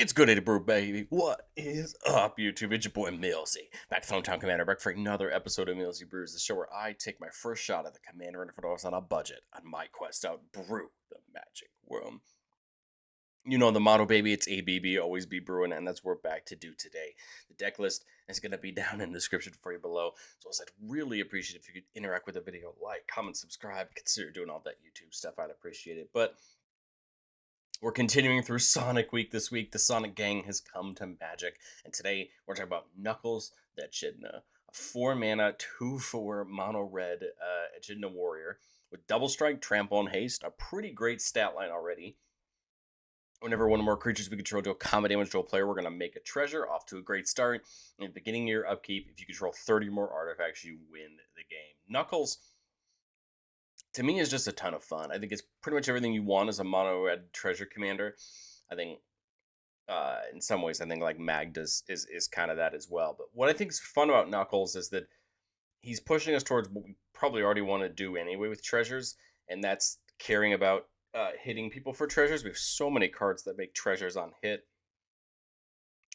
It's good to brew, baby. What is up, YouTube? It's your boy Millsy, back to Hometown Commander, back for another episode of Millsy Brews, the show where I take my first shot at the Commander and $100 on a budget on my quest out brew the magic world. You know the motto, baby. It's ABB, always be brewing, and that's what we're back to do today. The deck list is going to be down in the description for you below. So I'd really appreciate it if you could interact with the video, like, comment, subscribe, consider doing all that YouTube stuff. I'd appreciate it. But we're continuing through Sonic Week this week. The Sonic Gang has come to Magic, and today we're talking about Knuckles the Echidna, a 4-mana, 2/4 mono red Echidna warrior with double strike, trample, and haste. A pretty great stat line already. Whenever one or more creatures we control deal combat damage to a player, we're going to make a treasure. Off to a great start. In the beginning of your upkeep, if you control 30 more artifacts, you win the game. Knuckles, to me, is just a ton of fun. I think it's pretty much everything you want as a mono red treasure commander. I think in some ways, I think like Magda's is kind of that as well. But what I think is fun about Knuckles is that he's pushing us towards what we probably already want to do anyway with treasures, and that's caring about hitting people for treasures. We have so many cards that make treasures on hit,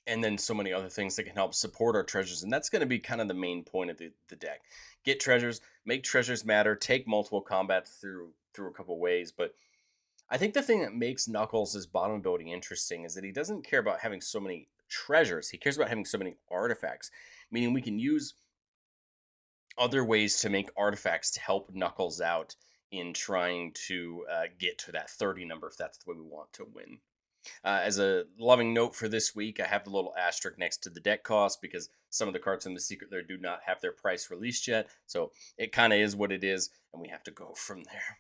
and then so many other things that can help support our treasures, and that's going to be kind of the main point of the deck. Get treasures, make treasures matter, take multiple combat through a couple ways. But I think the thing that makes Knuckles' bottom ability interesting is that he doesn't care about having so many treasures. He cares about having so many artifacts, meaning we can use other ways to make artifacts to help Knuckles out in trying to get to that 30 number if that's the way we want to win. As a loving note for this week, I have the little asterisk next to the deck cost because some of the cards in the secret there do not have their price released yet. So it kind of is what it is, and we have to go from there.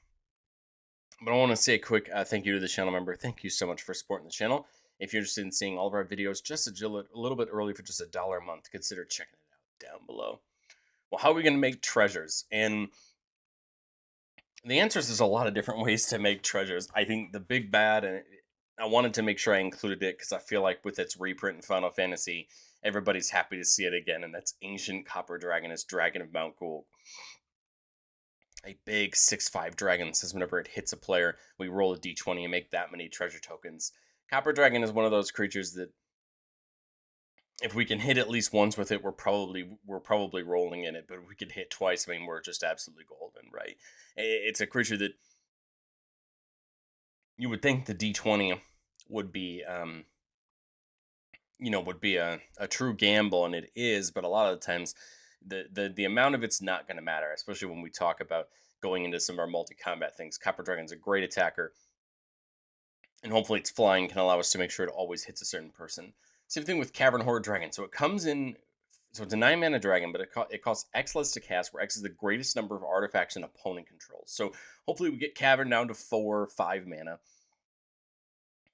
But I want to say a quick thank you to the channel member. Thank you so much for supporting the channel. If you're interested in seeing all of our videos just a little bit early for just $1 a month, consider checking it out down below. Well, how are we going to make treasures? And the answer is there's a lot of different ways to make treasures. I think the big bad, and I wanted to make sure I included it because I feel like with its reprint in Final Fantasy, everybody's happy to see it again, and that's Ancient Copper Dragon as Dragon of Mount Gould. A big 6/5 dragon says whenever it hits a player, we roll a d20 and make that many treasure tokens. Copper Dragon is one of those creatures that if we can hit at least once with it, we're probably rolling in it. But if we can hit twice, I mean, we're just absolutely golden, right? It's a creature that you would think the d20 would be, would be a true gamble, and it is. But a lot of the times, the amount of it's not going to matter, especially when we talk about going into some of our multi-combat things. Copper Dragon's a great attacker, and hopefully its flying can allow us to make sure it always hits a certain person. Same thing with Cavern Horde Dragon. So it comes in, so it's a 9-mana dragon, but it costs X less to cast, where X is the greatest number of artifacts an opponent controls. So hopefully we get Cavern down to 4 or 5 mana.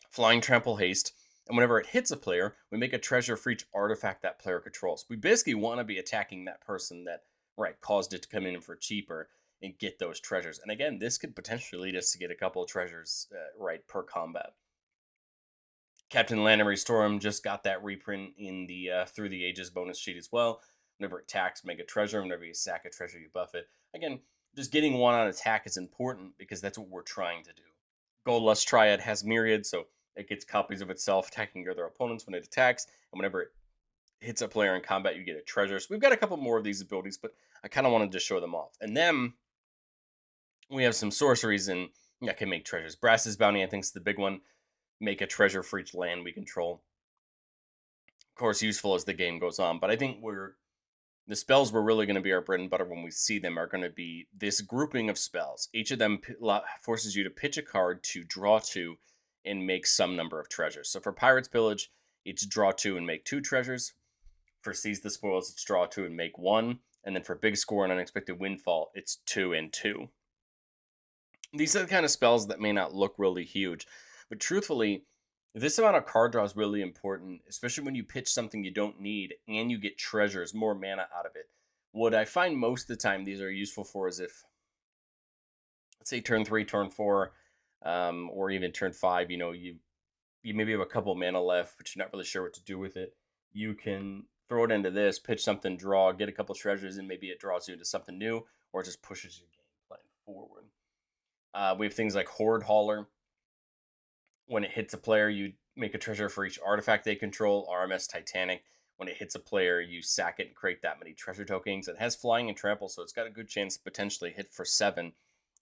Flying, Trample, Haste, and whenever it hits a player, we make a treasure for each artifact that player controls. We basically want to be attacking that person that, right, caused it to come in for cheaper and get those treasures. And again, this could potentially lead us to get a couple of treasures, right, per combat. Captain Lannery Storm just got that reprint in the Through the Ages bonus sheet as well. Whenever it attacks, make a treasure. Whenever you sack a treasure, you buff it. Again, just getting one on attack is important because that's what we're trying to do. Goldlust Triad has Myriad, so it gets copies of itself attacking other opponents when it attacks. And whenever it hits a player in combat, you get a treasure. So we've got a couple more of these abilities, but I kind of wanted to show them off. And then we have some sorceries and that can make treasures. Brass's Bounty, I think, is the big one. Make a treasure for each land we control. Of course, useful as the game goes on, but I think the spells we're really going to be our bread and butter when we see them are going to be this grouping of spells. Each of them forces you to pitch a card to draw 2 and make some number of treasures. So for Pirate's Pillage, it's draw 2 and make 2 treasures. For Seize the Spoils, it's draw 2 and make 1. And then for Big Score and Unexpected Windfall, it's 2 and 2. These are the kind of spells that may not look really huge, but truthfully, this amount of card draw is really important, especially when you pitch something you don't need and you get treasures, more mana out of it. What I find most of the time these are useful for is if, let's say, turn 3, turn 4, or even turn 5, you maybe have a couple mana left, but you're not really sure what to do with it. You can throw it into this, pitch something, draw, get a couple treasures, and maybe it draws you into something new, or it just pushes your game plan forward. We have things like Horde Hauler. When it hits a player, you make a treasure for each artifact they control. RMS Titanic. When it hits a player, you sack it and create that many treasure tokens. It has flying and trample, so it's got a good chance to potentially hit for 7.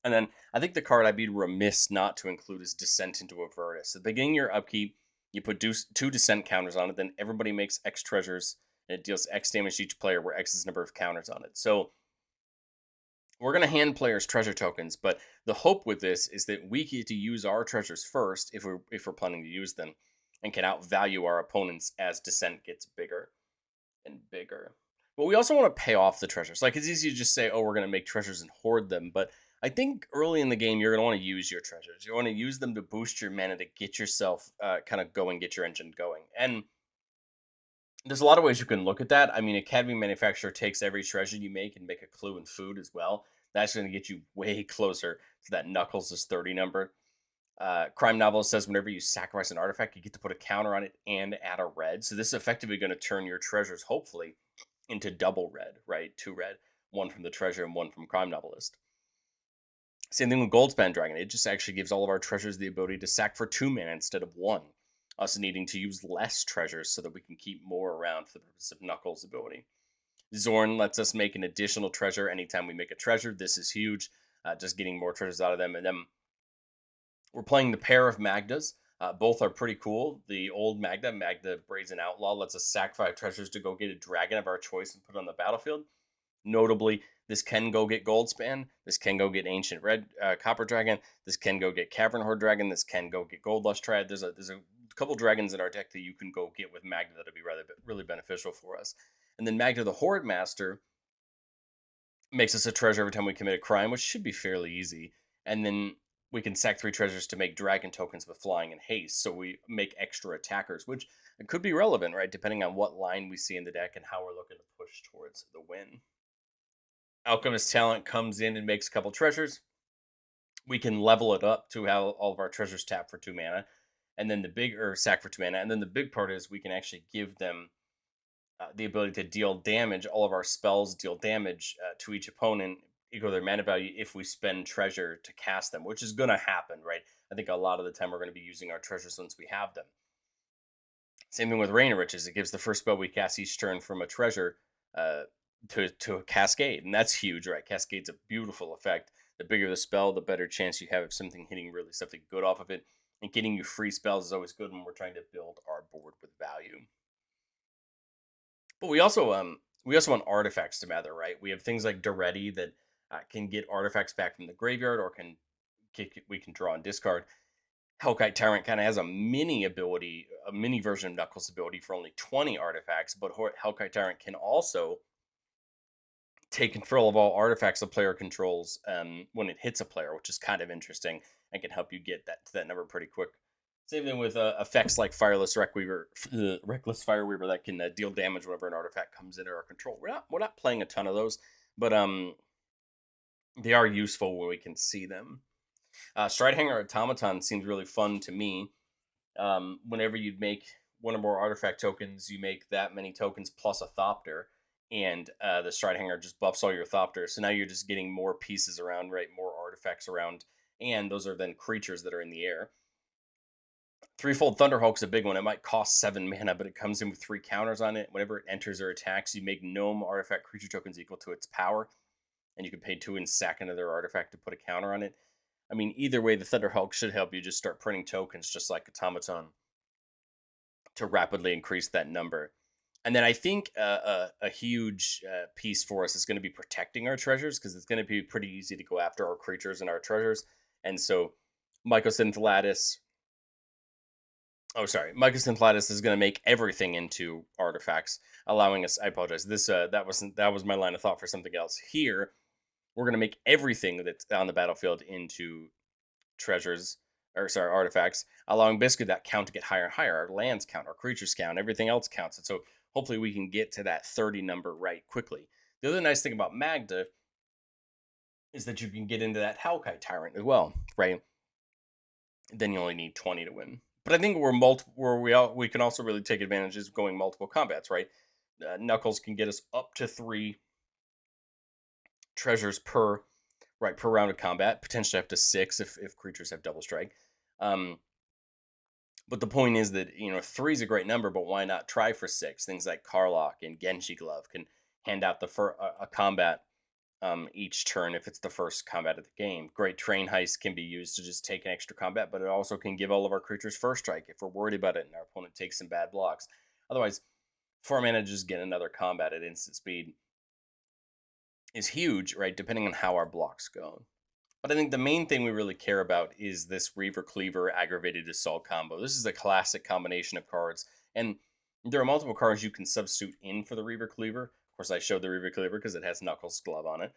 And then I think the card I'd be remiss not to include is Descent into Avernus. At the beginning of your upkeep, you put 2 Descent counters on it, then everybody makes X treasures, and it deals X damage to each player, where X is the number of counters on it. So we're going to hand players treasure tokens, but the hope with this is that we get to use our treasures first if we're planning to use them, and can outvalue our opponents as Descent gets bigger and bigger. But we also want to pay off the treasures. Like, it's easy to just say, oh, we're going to make treasures and hoard them, but I think early in the game you're going to want to use your treasures. You want to use them to boost your mana to get yourself kind of going, get your engine going. And there's a lot of ways you can look at that. I mean, Academy Manufacturer takes every treasure you make and make a clue and food as well. That's going to get you way closer to that Knuckles is 30 number. Crime Novelist says whenever you sacrifice an artifact, you get to put a counter on it and add a red. So this is effectively going to turn your treasures, hopefully, into double red, right? 2 red, 1 from the treasure and 1 from Crime Novelist. Same thing with Goldspan Dragon. It just actually gives all of our treasures the ability to sack for 2 mana instead of 1. Us needing to use less treasures so that we can keep more around for the purpose of Knuckles' ability. Zorn lets us make an additional treasure anytime we make a treasure. This is huge, just getting more treasures out of them. And then we're playing the pair of Magdas. Both are pretty cool. The old Magda, Brazen Outlaw, lets us sack 5 treasures to go get a dragon of our choice and put it on the battlefield. Notably, this can go get Goldspan. This can go get Ancient Red Copper Dragon. This can go get Cavern Horde Dragon. This can go get Gold Lush Triad. There's a couple dragons in our deck that you can go get with Magda that'll be really beneficial for us. And then Magda the Horde Master makes us a treasure every time we commit a crime, which should be fairly easy. And then we can sack 3 treasures to make dragon tokens with flying and haste, so we make extra attackers, which could be relevant, right? Depending on what line we see in the deck and how we're looking to push towards the win. Alchemist Talent comes in and makes a couple treasures. We can level it up to have all of our treasures tap for 2 mana, and then sack for 2 mana. And then the big part is we can actually give them the ability to deal damage. All of our spells deal damage to each opponent equal to their mana value if we spend treasure to cast them, which is going to happen, right? I think a lot of the time we're going to be using our treasures once we have them. Same thing with Rain of Riches. It gives the first spell we cast each turn from a treasure to a Cascade, and that's huge, right? Cascade's a beautiful effect. The bigger the spell, the better chance you have of something hitting really something good off of it. And getting you free spells is always good when we're trying to build our board with value. But we also want artifacts to matter, right? We have things like Duretti that can get artifacts back from the graveyard, or we can draw and discard. Hellkite Tyrant kind of has a mini ability, a mini version of Knuckles' ability for only 20 artifacts, but Hellkite Tyrant can also take control of all artifacts a player controls when it hits a player, which is kind of interesting and can help you get to that number pretty quick. Same thing with effects like Reckless Fireweaver that can deal damage whenever an artifact comes into our control. We're not playing a ton of those, but they are useful when we can see them. Stridehanger Automaton seems really fun to me. Whenever you make one or more artifact tokens, you make that many tokens plus a Thopter, and the Stridehanger just buffs all your Thopters. So now you're just getting more pieces around, right? More artifacts around, and those are then creatures that are in the air. Threefold Thunderhawk's a big one. It might cost 7 mana, but it comes in with 3 counters on it. Whenever it enters or attacks, you make gnome artifact creature tokens equal to its power, and you can pay 2 and sack another artifact to put a counter on it. I mean, either way, the Thunderhawk should help you just start printing tokens just like Automaton to rapidly increase that number. And then I think a huge piece for us is going to be protecting our treasures, because it's going to be pretty easy to go after our creatures and our treasures. And so Mycosynth Lattice is going to make everything into artifacts, allowing us. I apologize. That was my line of thought for something else. Here, we're going to make everything that's on the battlefield into artifacts, allowing basically that count to get higher and higher. Our lands count, our creatures count, everything else counts. And so hopefully we can get to that 30 number right quickly. The other nice thing about Magda is that you can get into that Hellkite Tyrant as well, right? Then you only need 20 to win. But I think we can also really take advantages of going multiple combats, right? Knuckles can get us up to 3 treasures per round of combat, potentially up to 6 if creatures have double strike. But the point is that, three is a great number, but why not try for six? Things like Karlach and Genji Glove can hand out a combat each turn if it's the first combat of the game. Great Train Heist can be used to just take an extra combat, but it also can give all of our creatures first strike if we're worried about it and our opponent takes some bad blocks. Otherwise, 4 mana to just get another combat at instant speed is huge, right? Depending on how our blocks go. But I think the main thing we really care about is this Reaver Cleaver Aggravated Assault combo. This is a classic combination of cards, and there are multiple cards you can substitute in for the Reaver Cleaver. Of course, I showed the Reaver Cleaver because it has Knuckles' glove on it.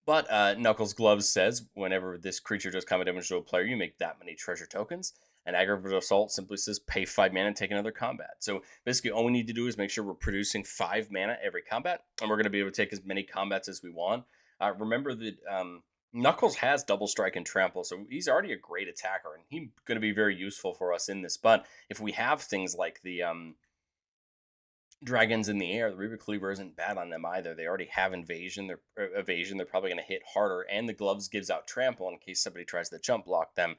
But Knuckles' glove says whenever this creature does combat damage to a player, you make that many treasure tokens. And Aggravated Assault simply says pay 5 mana and take another combat. So basically, all we need to do is make sure we're producing 5 mana every combat, and we're going to be able to take as many combats as we want. Remember that Knuckles has double strike and trample, so he's already a great attacker, and he's going to be very useful for us in this. But if we have things like the dragons in the air, the Reaver Cleaver isn't bad on them either. They already have evasion. They're probably going to hit harder, and the gloves gives out trample in case somebody tries to jump block them.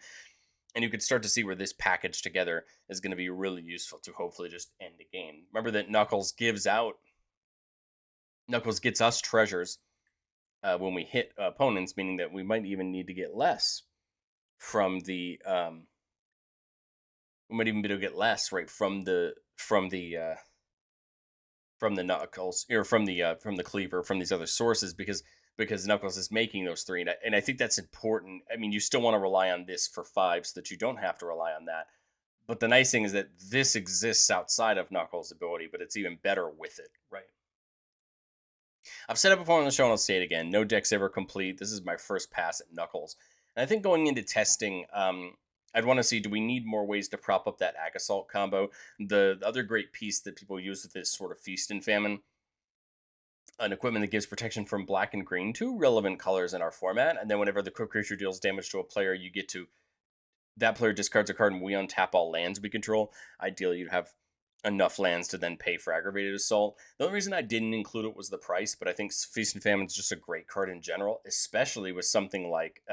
And you can start to see where this package together is going to be really useful to hopefully just end the game. Remember that Knuckles gets us treasures when we hit opponents, meaning that we might even need to get less from the we might even be able to get less right from the Knuckles or from the cleaver from these other sources because Knuckles is making those three, and I think that's important. I mean, you still want to rely on this for 5 so that you don't have to rely on that. But the nice thing is that this exists outside of Knuckles' ability, but it's even better with it, right? I've said it before on the show, and I'll say it again. No deck's ever complete. This is my first pass at Knuckles. And I think going into testing, I'd want to see, do we need more ways to prop up that Ag Assault combo? The other great piece that people use with this sort of Feast and Famine, an equipment that gives protection from black and green, two relevant colors in our format. And then whenever the quick creature deals damage to a player, you get to that player discards a card and we untap all lands we control. Ideally, you'd have enough lands to then pay for Aggravated Assault. The only reason I didn't include it was the price, but I think Feast and Famine is just a great card in general, especially with something like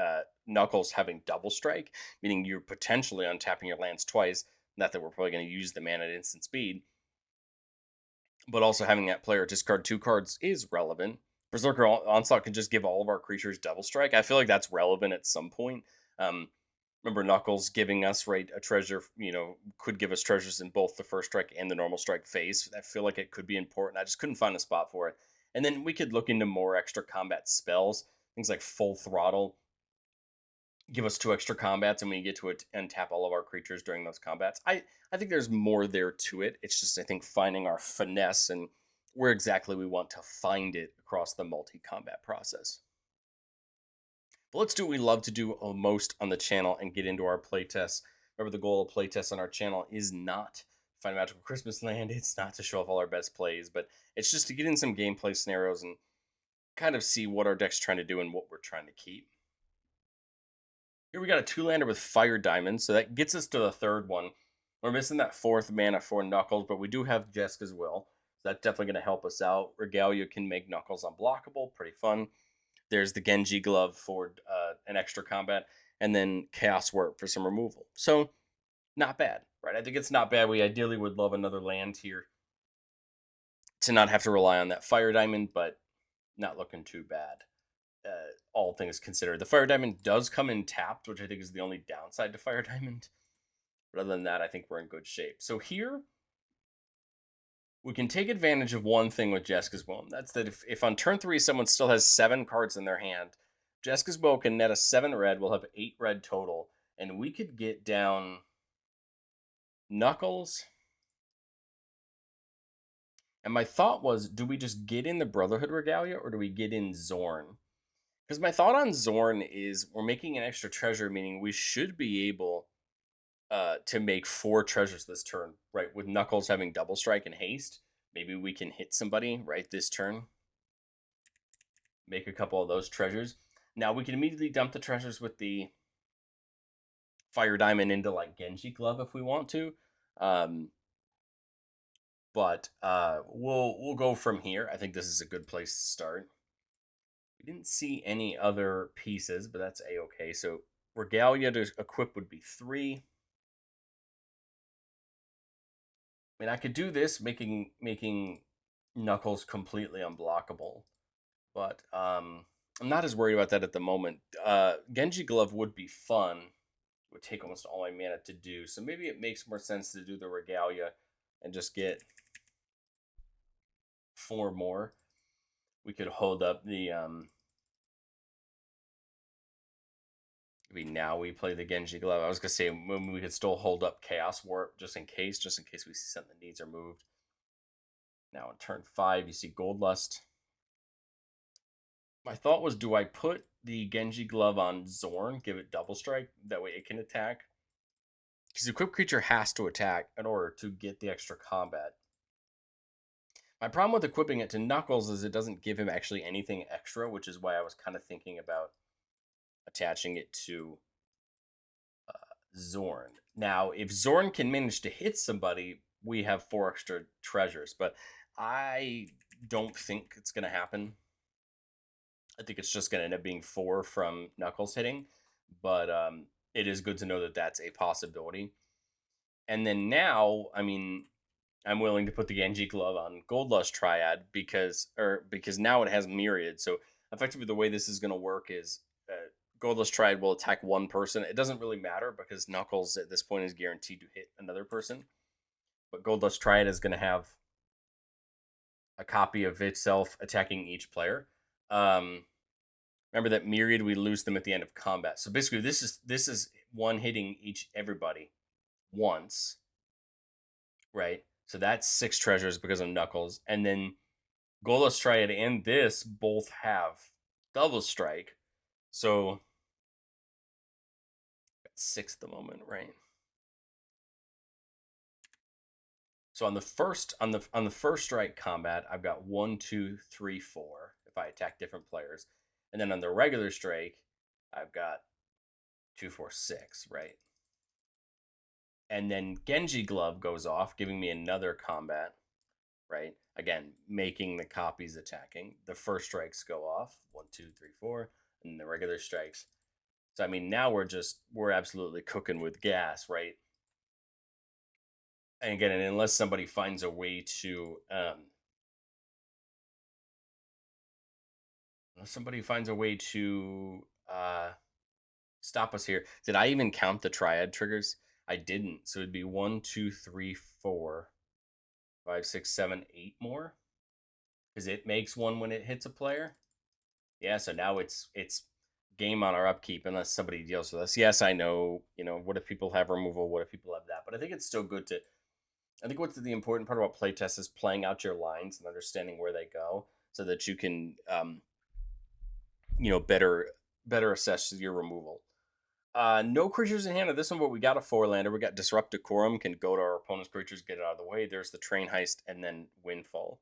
Knuckles having Double Strike, meaning you're potentially untapping your lands twice. Not that we're probably going to use the mana at instant speed, but also having that player discard 2 cards is relevant. Berserker Onslaught can just give all of our creatures Double Strike. I feel like that's relevant at some point. Remember Knuckles giving us a treasure, could give us treasures in both the first strike and the normal strike phase. I feel like it could be important. I just couldn't find a spot for it. And then we could look into more extra combat spells, things like Full Throttle, give us 2 extra combats, and we get to untap all of our creatures during those combats. I think there's more there to it. It's just, I think, finding our finesse and where exactly we want to find it across the multi-combat process. But let's do what we love to do most on the channel and get into our playtests. Remember, the goal of playtests on our channel is not to find a magical Christmas land. It's not to show off all our best plays, but it's just to get in some gameplay scenarios and kind of see what our deck's trying to do and what we're trying to keep. Here we got a 2-lander with Fire Diamond, so that gets us to the third one. We're missing that 4th mana for Knuckles, but we do have Jeska's Will, so that's definitely going to help us out. Regalia can make Knuckles unblockable, pretty fun. There's the Genji Glove for an extra combat, and then Chaos Warp for some removal. So, not bad, right? I think it's not bad. We ideally would love another land here to not have to rely on that Fire Diamond, but not looking too bad. All things considered, the Fire Diamond does come in tapped, which I think is the only downside to Fire Diamond. But other than that, I think we're in good shape. So here, we can take advantage of one thing with Jeska's Will. That's that if on turn 3 someone still has 7 cards in their hand, Jeska's Will can net a 7 red. We'll have 8 red total. And we could get down Knuckles. And my thought was, do we just get in the Brotherhood Regalia or do we get in Zorn? Because my thought on Zorn is we're making an extra treasure, meaning we should be able to make 4 treasures this turn, right? With Knuckles having Double Strike and Haste, maybe we can hit somebody right this turn. Make a couple of those treasures. Now we can immediately dump the treasures with the Fire Diamond into like Genji Glove if we want to. But we'll go from here. I think this is a good place to start. We didn't see any other pieces, but that's a-okay. So Regalia to equip would be 3. I mean, I could do this, making Knuckles completely unblockable, but I'm not as worried about that at the moment. Genji Glove would be fun. It would take almost all my mana to do, so maybe it makes more sense to do the Regalia and just get 4 more. We could hold up the maybe now we play the Genji Glove. I was gonna say we could still hold up Chaos Warp just in case we see something that needs removed. Now on turn 5, you see Gold Lust. My thought was, do I put the Genji Glove on Zorn, give it double strike, that way it can attack? Because the equipped creature has to attack in order to get the extra combat. My problem with equipping it to Knuckles is it doesn't give him actually anything extra, which is why I was kind of thinking about attaching it to Zorn. Now, if Zorn can manage to hit somebody, we have 4 extra treasures, but I don't think it's going to happen. I think it's just going to end up being 4 from Knuckles hitting, but it is good to know that that's a possibility. And then now, I mean, I'm willing to put the Genji Glove on Gold Lust Triad because now it has Myriad. So effectively, the way this is going to work is Gold Lust Triad will attack one person. It doesn't really matter because Knuckles at this point is guaranteed to hit another person. But Gold Lust Triad is going to have a copy of itself attacking each player. Remember that Myriad, we lose them at the end of combat. So basically, this is one hitting everybody once, right? So that's 6 treasures because of Knuckles, and then Gold Lust Triad and this both have double strike, so got 6 at the moment, right? So on the first strike combat, I've got 1, 2, 3, 4 if I attack different players, and then on the regular strike, I've got 2, 4, 6, right? And then Genji Glove goes off, giving me another combat, right? Again, making the copies attacking. The first strikes go off 1, 2, 3, 4, and the regular strikes. So I mean, now we're absolutely cooking with gas, right? And again, unless somebody finds a way to stop us here. Did I even count the triad triggers? I didn't. So it'd be 1, 2, 3, 4, 5, 6, 7, 8 more. Because it makes one when it hits a player. Yeah, so now it's game on our upkeep unless somebody deals with us. Yes, I know. What if people have removal? What if people have that? But I think it's still good to. I think what's the important part about playtest is playing out your lines and understanding where they go, so that you can, better assess your removal. No creatures in hand of this one, but we got a 4-lander. We got Disrupt Decorum, can go to our opponent's creatures, get it out of the way. There's the Train Heist, and then Windfall.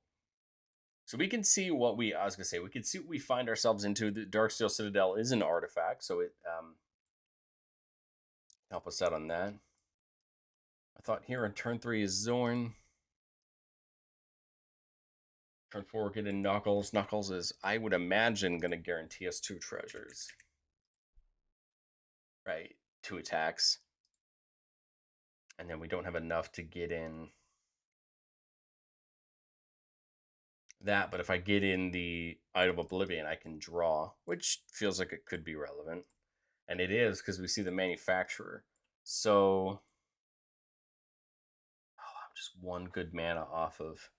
So we can see I was gonna say, we can see what we find ourselves into. The Darksteel Citadel is an artifact, so it help us out on that. I thought here on turn 3 is Zorn. Turn 4, get in Knuckles. Knuckles is, I would imagine, gonna guarantee us 2 treasures. Right, 2 attacks. And then we don't have enough to get in that, but if I get in the Idol of Oblivion, I can draw, which feels like it could be relevant. And it is, because we see the Manufacturer. So I'm just 1 good mana off of.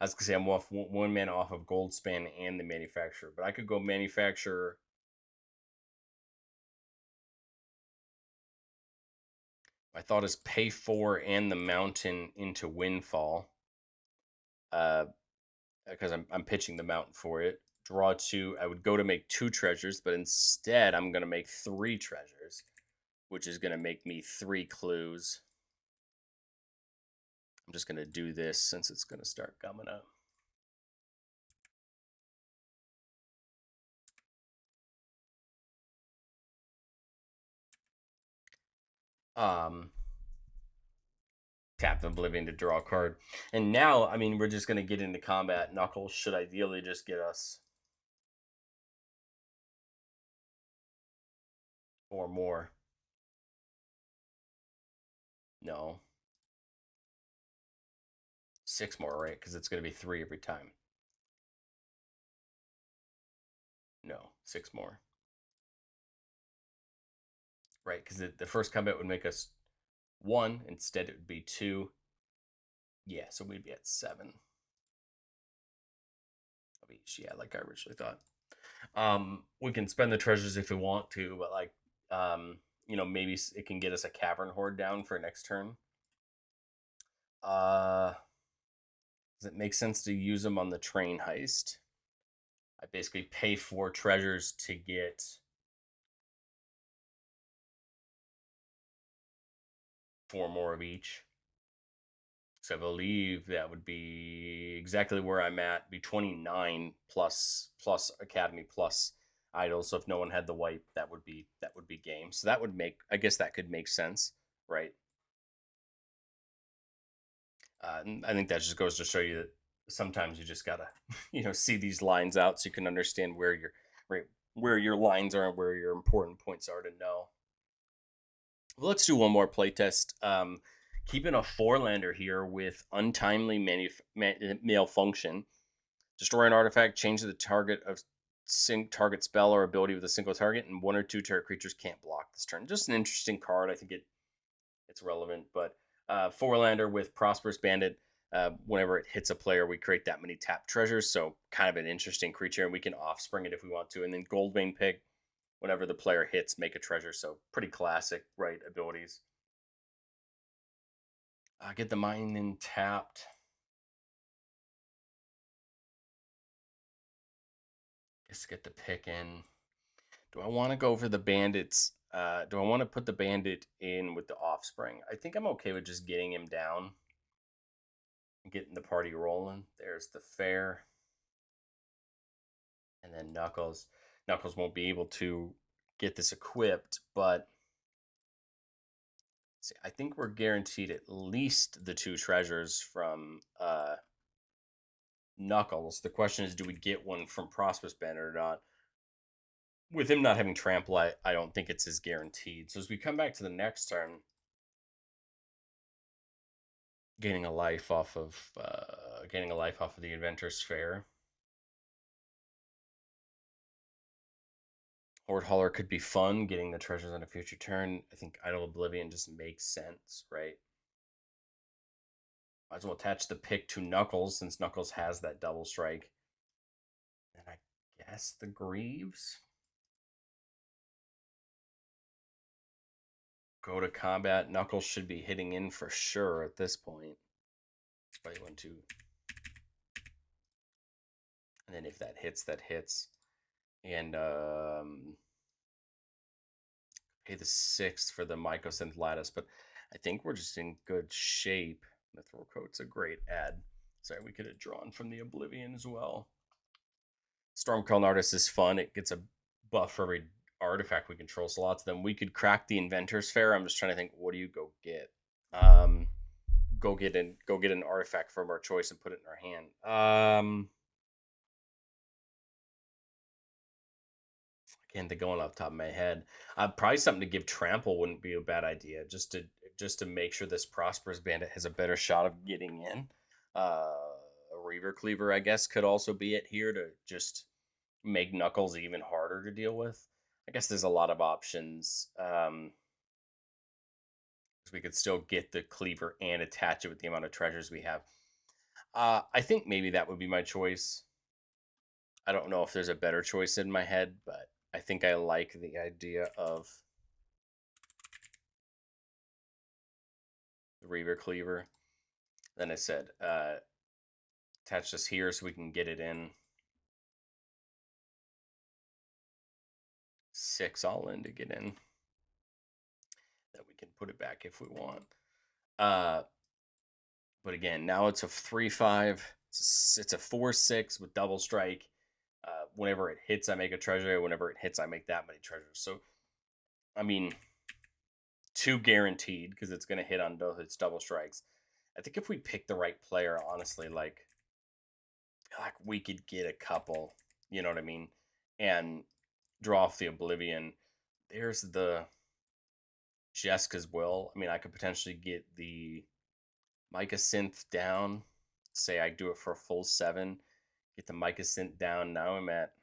I was gonna say I'm off 1 mana off of Goldspan and the Manufacturer, but I could go Manufacturer. My thought is pay 4 and the Mountain into Windfall. Because I'm pitching the Mountain for it. Draw 2. I would go to make 2 treasures, but instead I'm going to make 3 treasures, which is going to make me 3 clues. I'm just going to do this since it's going to start coming up. Tap Oblivion to draw a card. And now, I mean, we're just going to get into combat. Knuckles should ideally just get us 4 more. No. 6 more, right? Because it's going to be 3 every time. No, 6 more. Right, because the first combat would make us 1. Instead, it would be 2. Yeah, so we'd be at 7 of each. Yeah, like I originally thought. We can spend the treasures if we want to, but like, maybe it can get us a cavern horde down for next turn. Does it make sense to use them on the train heist? I basically pay 4 treasures to get 4 more of each. So I believe that would be exactly where I'm at. Be 29 plus Academy plus idols. So if no one had the wipe, that would be game. So that would make, I guess that could make sense, right? I think that just goes to show you that sometimes you just gotta see these lines out so you can understand where your right where your lines are and where your important points are to know. Well, let's do one more playtest. Keeping a 4-lander here with untimely malfunction. Destroy an artifact, change the target of target spell or ability with a single target, and 1 or 2 target creatures can't block this turn. Just an interesting card. I think it's relevant, but 4-lander with Prosperous Bandit. Whenever it hits a player, we create that many tap treasures. So kind of an interesting creature, and we can offspring it if we want to. And then Goldvein Pig, whenever the player hits, make a treasure. So pretty classic, right? Abilities. Get the mine in tapped. Just get the pick in. Do I want to go for the bandits? Do I want to put the bandit in with the offspring? I think I'm okay with just getting him down and getting the party rolling. There's the fair. And then Knuckles. Knuckles won't be able to get this equipped, but see, I think we're guaranteed at least the 2 treasures from Knuckles. The question is, do we get one from Prosperous Bandit or not? With him not having trample, I don't think it's as guaranteed. So as we come back to the next turn, gaining a life off of the Inventor's Fair. Horde Hauler could be fun, getting the treasures on a future turn. I think Idle Oblivion just makes sense, right? Might as well attach the pick to Knuckles since Knuckles has that double strike. And I guess the Greaves. Go to combat. Knuckles should be hitting in for sure at this point. Probably 1, 2. And then if that hits, that hits. And pay the 6 for the Mycosynth Lattice. But I think we're just in good shape. Mithril Coat's a great ad. Sorry, we could have drawn from the Oblivion as well. Stormcalm Artist is fun. It gets a buff for every artifact we control, so lots of them. We could crack the Inventor's Fair. I'm just trying to think, what do you go get? Go get an artifact from our choice and put it in our hand. I can't think going off the top of my head. Probably something to give trample wouldn't be a bad idea. Just to make sure this Prosperous Bandit has a better shot of getting in. A Reaver Cleaver, I guess, could also be it here to just make Knuckles even harder to deal with. I guess there's a lot of options. We could still get the cleaver and attach it with the amount of treasures we have. I think maybe that would be my choice. I don't know if there's a better choice in my head, but I think I like the idea of the Reaver Cleaver. Then I said, attach this here so we can get it in. 6 all in to get in. That we can put it back if we want. But again, now it's a 3/5. It's a 4/6 with double strike. Whenever it hits, I make a treasure. Whenever it hits, I make that many treasures. So, I mean, 2 guaranteed because it's going to hit on both its double strikes. I think if we pick the right player, honestly, like we could get a couple. You know what I mean? And draw off the Oblivion. There's the Jessica's will. I mean, I could potentially get the Micah synth down. Say I do it for a full 7. Get the Micah synth down. Now I'm at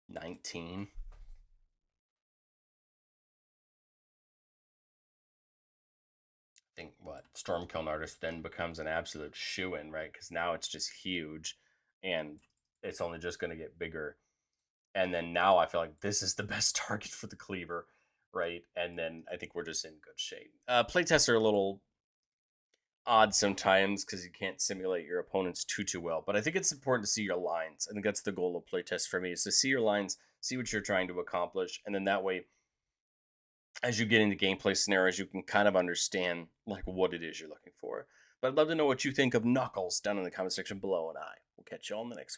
19. I think what Stormkiln Artist then becomes an absolute shoo-in, right? Because now it's just huge, and it's only just going to get bigger. And then now I feel like this is the best target for the cleaver, right? And then I think we're just in good shape. Playtests are a little odd sometimes because you can't simulate your opponents too well. But I think it's important to see your lines. I think that's the goal of playtest for me, is to see your lines, see what you're trying to accomplish, and then that way, as you get into gameplay scenarios, you can kind of understand like what it is you're looking for. But I'd love to know what you think of Knuckles down in the comment section below, and I will catch you all in the next one.